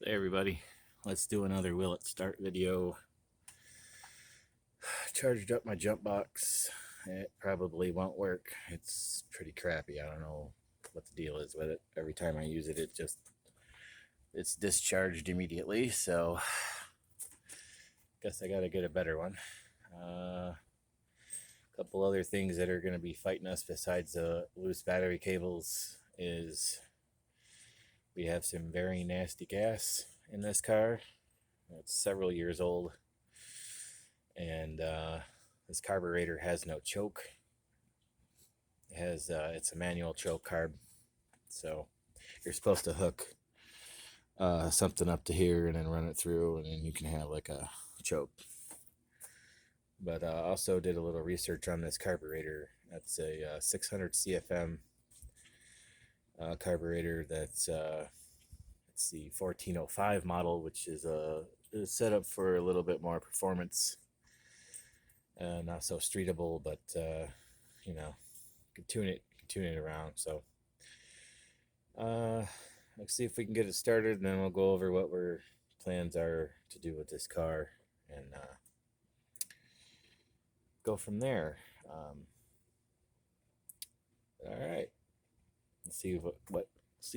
Hey everybody, let's do another will it start video. Charged up my jump box. It probably won't work. It's pretty crappy. I don't know what the deal is with it. Every time I use it, it's discharged immediately. So guess I gotta get a better one. A couple other things that are gonna be fighting us besides the loose battery cables is we have some very nasty gas in this car. It's several years old, and this carburetor has no choke. It's a manual choke carb, so you're supposed to hook something up to here and then run it through, and then you can have like a choke. But also did a little research on this carburetor. That's a 600 CFM carburetor. That's it's the 1405 model, which is set up for a little bit more performance. Not so streetable, but you know, can tune it around. So let's see if we can get it started, and then we'll go over what our plans are to do with this car, and go from there. All right, let's see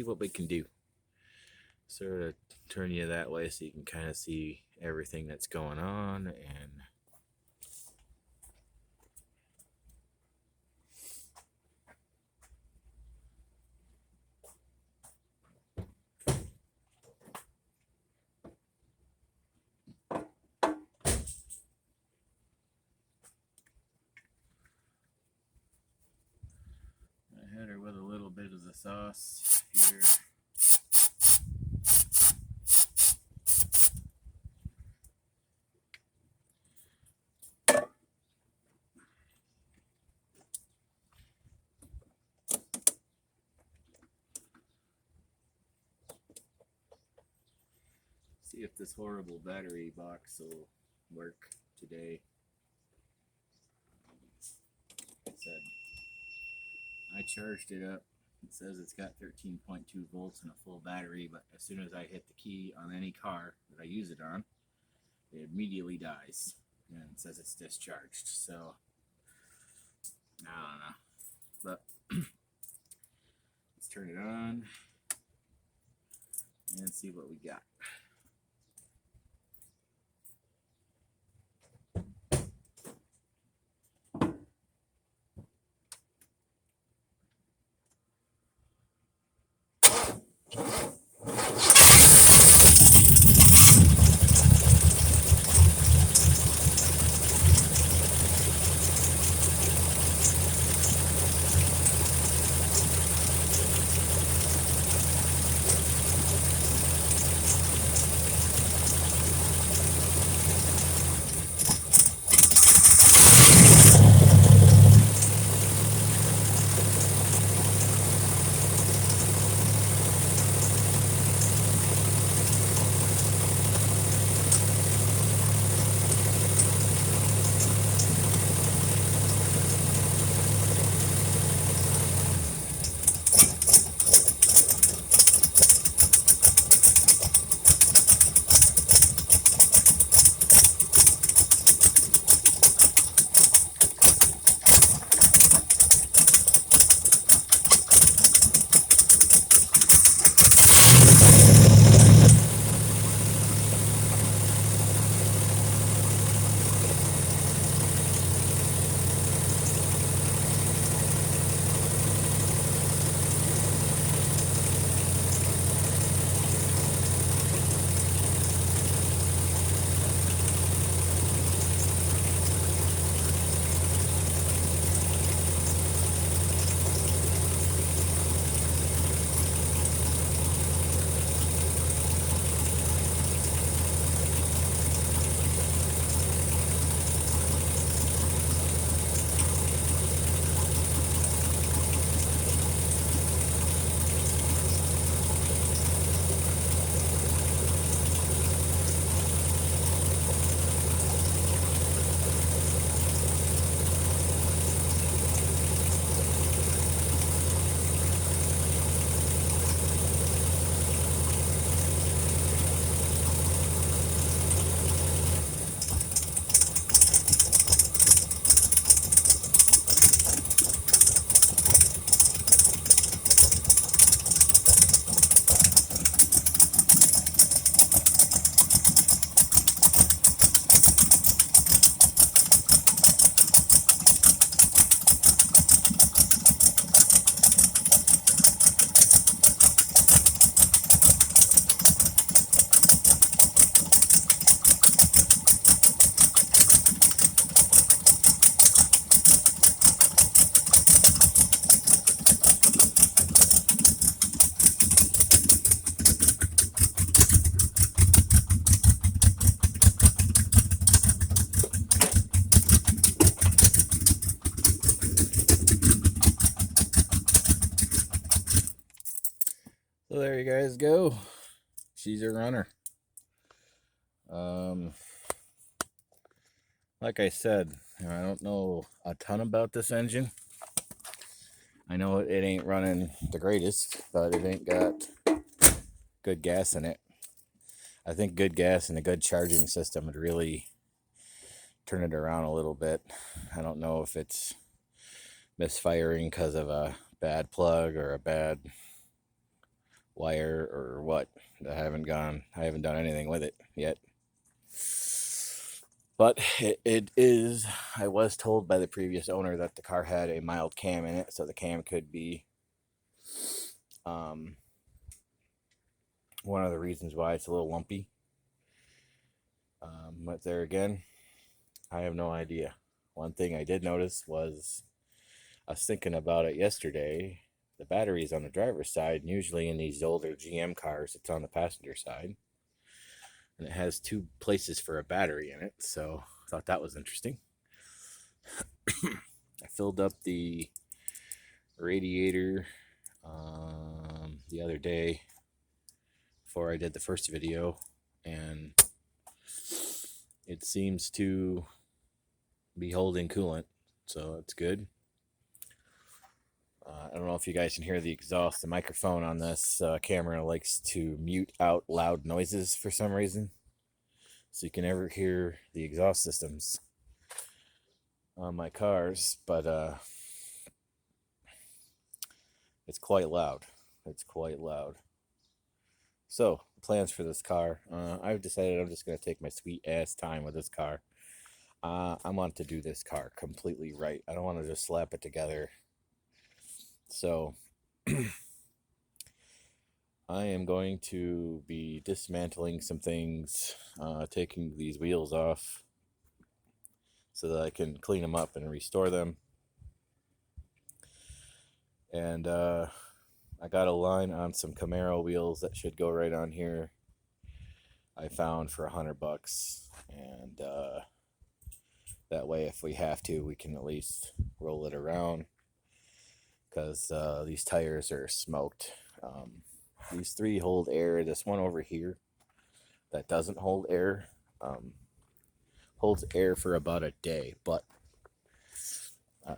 what we can do. Sort of turn you that way so you can kind of see everything that's going on. And I hit her with a little bit of the sauce here. See if this horrible battery box will work today. Like I said, I charged it up. It says it's got 13.2 volts and a full battery, but as soon as I hit the key on any car that I use it on, it immediately dies and it says it's discharged. So I don't know, but let's turn it on and see what we got. you guys go. She's a runner. Like I said, I don't know a ton about this engine. I know it ain't running the greatest, but it ain't got good gas in it. I think good gas and a good charging system would really turn it around a little bit. I don't know if it's misfiring because of a bad plug or a bad wire or what. I haven't done anything with it yet. But it is, I was told by the previous owner that the car had a mild cam in it, so the cam could be one of the reasons why it's a little lumpy. But there again, I have no idea. One thing I did notice was, I was thinking about it yesterday, the battery's on the driver's side, and usually in these older GM cars, it's on the passenger side. And it has 2 places for a battery in it, so I thought that was interesting. I filled up the radiator the other day before I did the first video, and it seems to be holding coolant, so it's good. I don't know if you guys can hear the exhaust. The microphone on this camera likes to mute out loud noises for some reason, so you can never hear the exhaust systems on my cars, but it's quite loud. It's quite loud. So, plans for this car. I've decided I'm just going to take my sweet ass time with this car. I want to do this car completely right. I don't want to just slap it together. So, I am going to be dismantling some things, taking these wheels off so that I can clean them up and restore them. And I got a line on some Camaro wheels that should go right on here. I found for $100, and that way, if we have to, we can at least roll it around, because these tires are smoked. These 3 hold air. This one over here that doesn't hold air holds air for about a day, but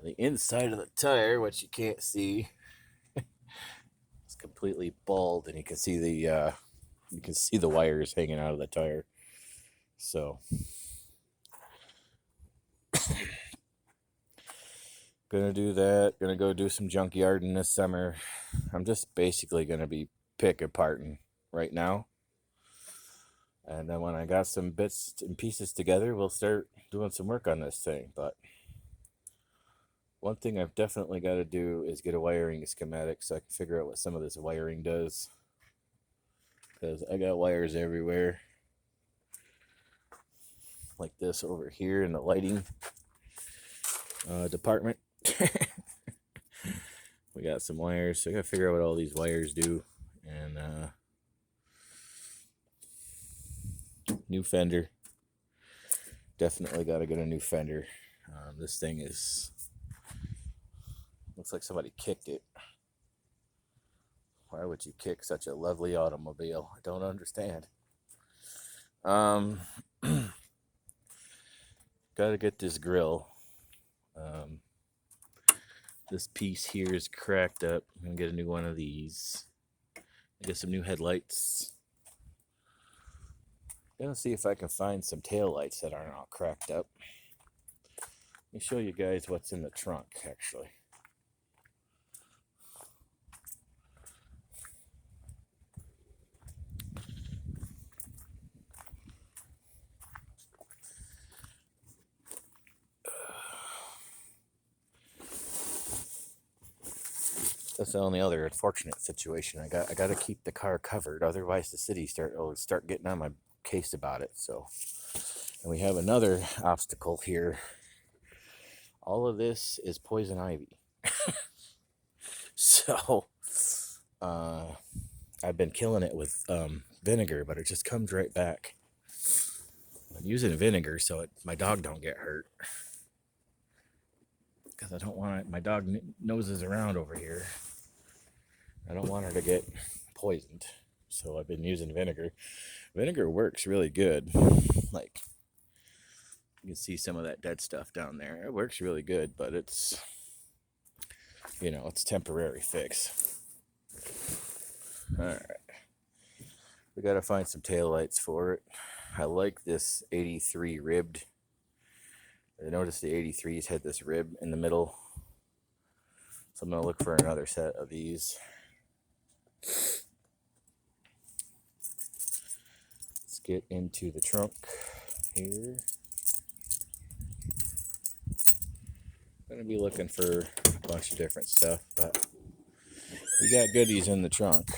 the inside of the tire, which you can't see, is completely bald, and you can see the wires hanging out of the tire. So gonna do that. Gonna go do some junkyarding this summer. I'm just basically gonna be pick aparting right now, and then when I got some bits and pieces together, we'll start doing some work on this thing. But one thing I've definitely got to do is get a wiring schematic so I can figure out what some of this wiring does, because I got wires everywhere, like this over here in the lighting department. We got some wires, so I gotta figure out what all these wires do. And new fender, definitely gotta get a new fender. This thing looks like somebody kicked it. Why would you kick such a lovely automobile? I don't understand. Gotta get this grill. This piece here is cracked up. I'm gonna get a new one of these. Get some new headlights. Gonna see if I can find some taillights that aren't all cracked up. Let me show you guys what's in the trunk, actually. That's the only other unfortunate situation. I got to keep the car covered, otherwise the city will start getting on my case about it. So, and we have another obstacle here. All of this is poison ivy. So, I've been killing it with vinegar, but it just comes right back. I'm using vinegar so my dog don't get hurt, because I don't want my dog noses around over here. I don't want her to get poisoned. So I've been using vinegar. Vinegar works really good. Like, you can see some of that dead stuff down there. It works really good, but it's, it's temporary fix. All right. We got to find some taillights for it. I like this 83 ribbed. I noticed the 83s had this rib in the middle. So I'm going to look for another set of these. Let's get into the trunk here. I'm going to be looking for a bunch of different stuff, but we got goodies in the trunk.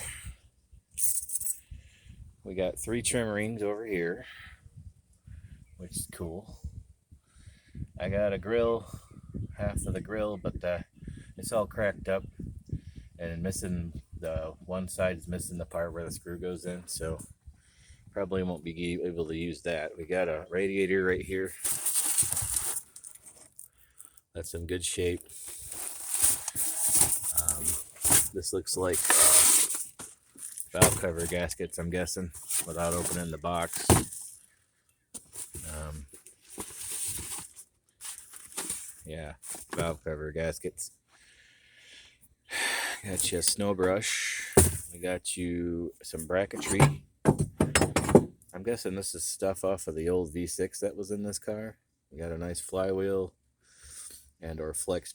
We got 3 trim rings over here, which is cool. I got a grill, half of the grill, but it's all cracked up and missing the one side is missing the part where the screw goes in, so probably won't be able to use that. We got a radiator right here. That's in good shape. This looks like valve cover gaskets, I'm guessing, without opening the box. Yeah, valve cover gaskets. Got you a snow brush. We got you some bracketry. I'm guessing this is stuff off of the old V6 that was in this car. We got a nice flywheel and or flex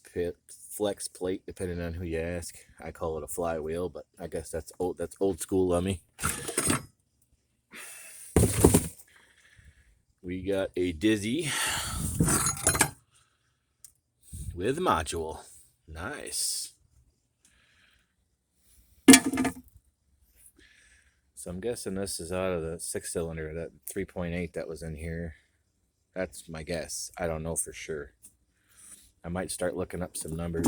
plate, depending on who you ask. I call it a flywheel, but I guess that's old school on me. We got a Dizzy with module. Nice. So I'm guessing this is out of the 6-cylinder, that 3.8 that was in here. That's my guess. I don't know for sure. I might start looking up some numbers.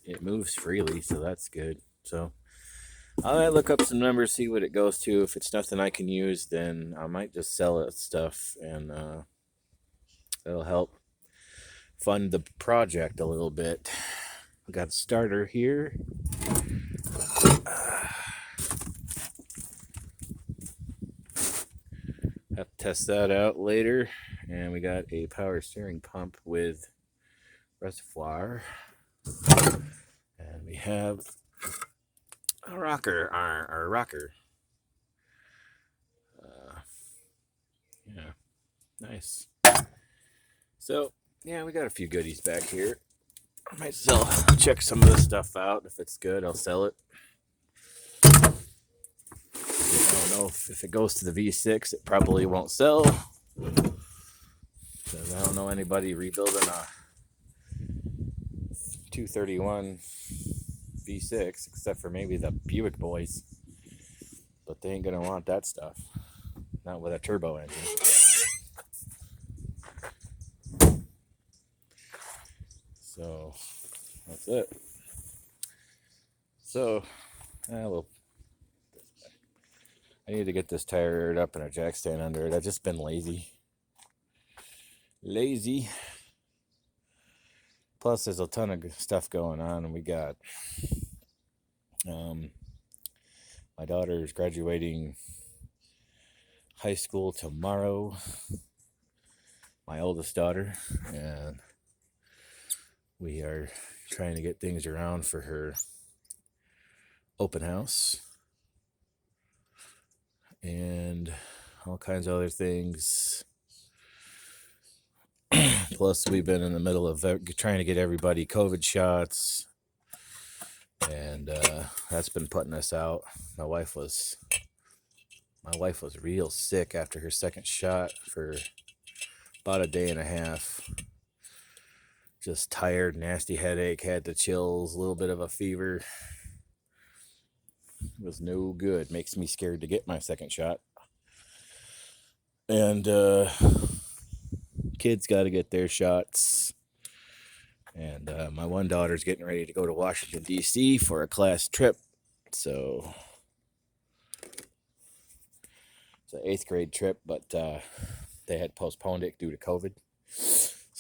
It moves freely, so that's good. So I might look up some numbers, see what it goes to. If it's nothing I can use, then I might just sell it stuff, and that'll help fund the project a little bit. We got a starter here. Have to test that out later. And we got a power steering pump with reservoir. And we have a rocker, our rocker. Yeah, nice. So, yeah, we got a few goodies back here. I might check some of this stuff out. If it's good, I'll sell it. I don't know if it goes to the V6, it probably won't sell. Because I don't know anybody rebuilding a 231 V6, except for maybe the Buick boys. But they ain't going to want that stuff. Not with a turbo engine. So, that's it. So, I need to get this tire aired up and a jack stand under it. I've just been lazy. Plus, there's a ton of stuff going on, and we got my daughter's graduating high school tomorrow. My oldest daughter, and we are trying to get things around for her open house and all kinds of other things. Plus, we've been in the middle of trying to get everybody COVID shots, and that's been putting us out. My wife was real sick after her second shot for about a day and a half. Just tired, nasty headache, had the chills, a little bit of a fever. It was no good. Makes me scared to get my second shot. And kids got to get their shots. And my one daughter's getting ready to go to Washington, D.C. for a class trip. So it's an 8th grade trip, but they had postponed it due to COVID.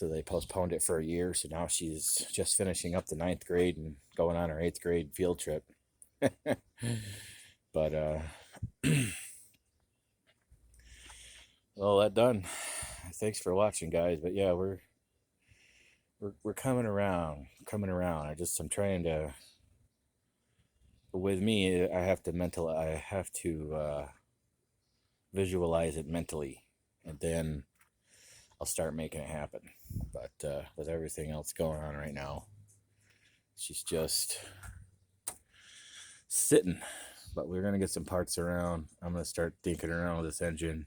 So they postponed it for a year. So now she's just finishing up the 9th grade and going on her 8th grade field trip. But well, that done. Thanks for watching, guys. But yeah, we're coming around. I'm trying to. With me, I have to visualize it mentally, and then I'll start making it happen. But with everything else going on right now, she's just sitting. But we're gonna get some parts around. I'm gonna start thinking around with this engine.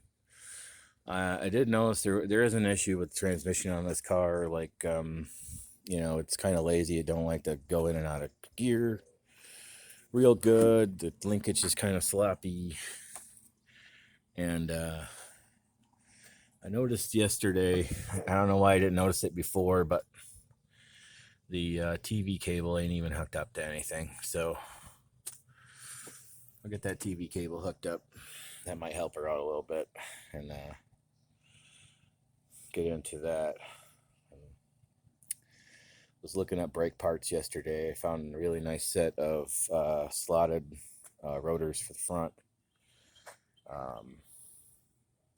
I did notice there is an issue with the transmission on this car. Like, you know, it's kind of lazy. It don't like to go in and out of gear real good. The linkage is kind of sloppy. And I noticed yesterday, I don't know why I didn't notice it before, but the TV cable ain't even hooked up to anything. So I'll get that TV cable hooked up. That might help her out a little bit. And get into that. Was looking at brake parts yesterday. I found a really nice set of slotted rotors for the front.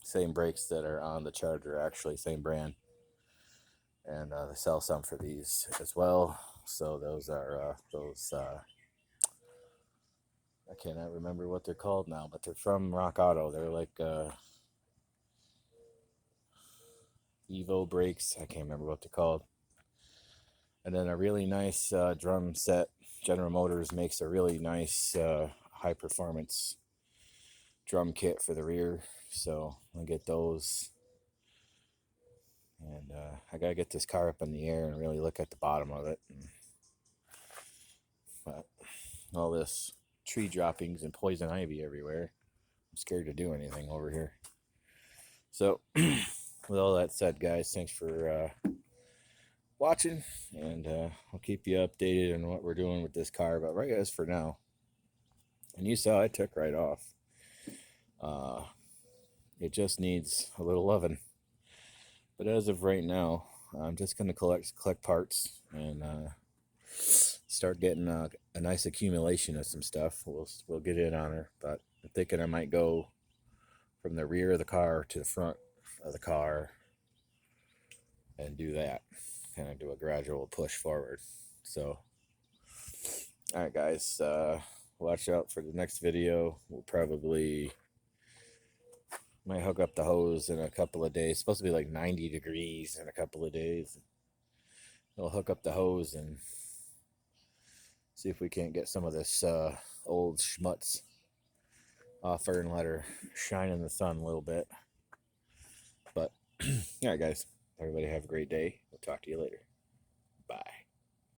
Same brakes that are on the Charger, actually, same brand. And they sell some for these as well. So those are I cannot remember what they're called now, but they're from Rock Auto. They're like Evo brakes. I can't remember what they're called. And then a really nice drum set. General Motors makes a really nice high performance drum kit for the rear. So I'll get those. And I gotta get this car up in the air and really look at the bottom of it. But all this tree droppings and poison ivy everywhere, I'm scared to do anything over here. So with all that said, guys, thanks for watching, and I'll keep you updated on what we're doing with this car. But right as for now, and you saw it took right off. It just needs a little loving. But as of right now, I'm just going to collect parts and start getting a nice accumulation of some stuff. We'll get in on her, but I'm thinking I might go from the rear of the car to the front of the car and do that. Kind of do a gradual push forward. So, all right, guys, watch out for the next video. We'll probably might hook up the hose in a couple of days. It's supposed to be like 90 degrees in a couple of days. We'll hook up the hose and see if we can't get some of this old schmutz off her and let her shine in the sun a little bit. But, all right, guys. Everybody have a great day. We'll talk to you later. Bye.